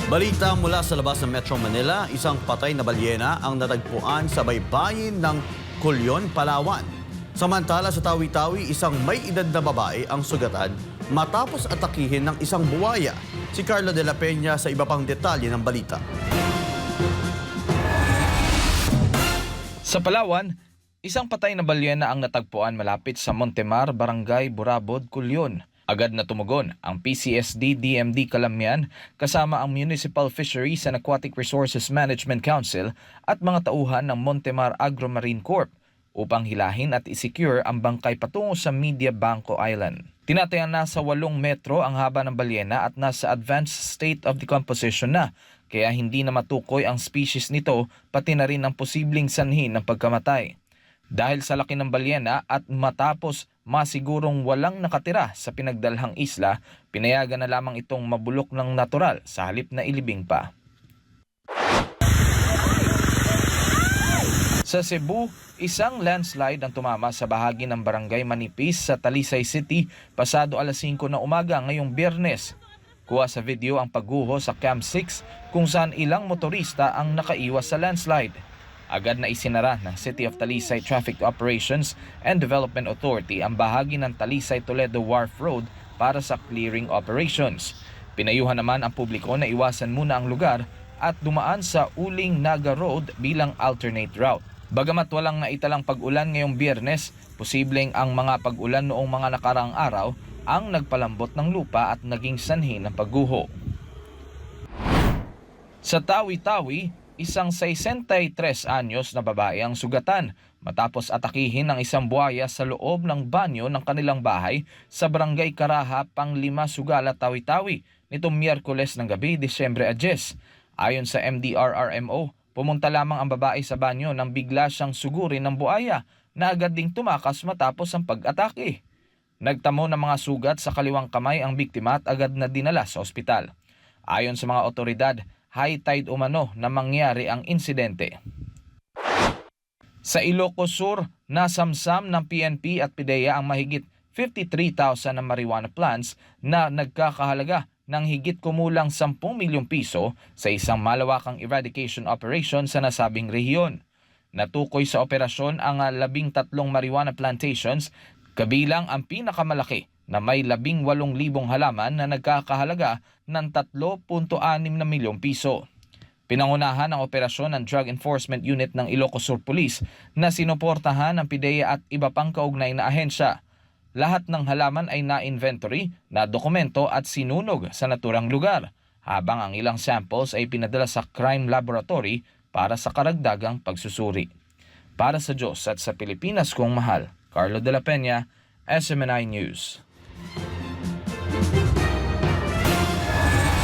Balita mula sa labas ng Metro Manila, isang patay na balyena ang natagpuan sa baybayin ng Culyon, Palawan. Samantala sa Tawi-Tawi, isang may edad na babae ang sugatan matapos atakihin ng isang buwaya. Si Carlo de la Peña sa iba pang detalye ng balita. Sa Palawan, isang patay na balyena ang natagpuan malapit sa Montemar, Barangay Burabod, Culyon. Agad na tumugon ang PCSD-DMD Calamian kasama ang Municipal Fisheries and Aquatic Resources Management Council at mga tauhan ng Montemar Agro-Marine Corp upang hilahin at isecure ang bangkay patungo sa Media Banco Island. Tinatayang nasa 8 metro ang haba ng balyena at nasa advanced state of decomposition na, kaya hindi na matukoy ang species nito pati na rin ang posibleng sanhi ng pagkamatay. Dahil sa laki ng balyena at matapos masigurong walang nakatira sa pinagdalhang isla, pinayagan na lamang itong mabulok ng natural sa halip na ilibing pa. Sa Cebu, isang landslide ang tumama sa bahagi ng Barangay Manipis sa Talisay City pasado alas 5 ng umaga ngayong Biyernes. Kuha sa video ang pagguho sa Camp 6 kung saan ilang motorista ang nakaiwas sa landslide. Agad na isinara ng City of Talisay Traffic Operations and Development Authority ang bahagi ng Talisay-Toledo Wharf Road para sa clearing operations. Pinayuhan naman ang publiko na iwasan muna ang lugar at dumaan sa Uling Naga Road bilang alternate route. Bagamat walang naitalang pag-ulan ngayong Biyernes, posibleng ang mga pag-ulan noong mga nakaraang araw ang nagpalambot ng lupa at naging sanhi ng pagguho. Sa Tawi-Tawi, isang 63 anyos na babae ang sugatan matapos atakihin ng isang buwaya sa loob ng banyo ng kanilang bahay sa Barangay Caraha, Panglima, Sugala, Tawi-Tawi nitong Miyerkules ng gabi, Disyembre 10. Ayon sa MDRRMO, pumunta lamang ang babae sa banyo nang bigla siyang sugurin ng buwaya na agad ding tumakas matapos ang pag-atake. Nagtamo ng mga sugat sa kaliwang kamay ang biktima at agad na dinala sa ospital. Ayon sa mga otoridad, high tide umano na mangyari ang insidente. Sa Ilocos Sur, nasamsam ng PNP at PIDEA ang mahigit 53,000 na marijuana plants na nagkakahalaga ng higit kumulang 10 milyong piso sa isang malawakang eradication operation sa nasabing rehiyon. Natukoy sa operasyon ang 13 marijuana plantations, kabilang ang pinakamalaki na may 18,000 halaman na nagkakahalaga ng 3.6 na milyong piso. Pinangunahan ang operasyon ng Drug Enforcement Unit ng Ilocos Sur Police na sinuportahan ng PIDEA at iba pang kaugnay na ahensya. Lahat ng halaman ay na-inventory, na-dokumento at sinunog sa naturang lugar, habang ang ilang samples ay pinadala sa crime laboratory para sa karagdagang pagsusuri. Para sa Diyos at sa Pilipinas kong mahal, Carlo de la Peña, SMNI News.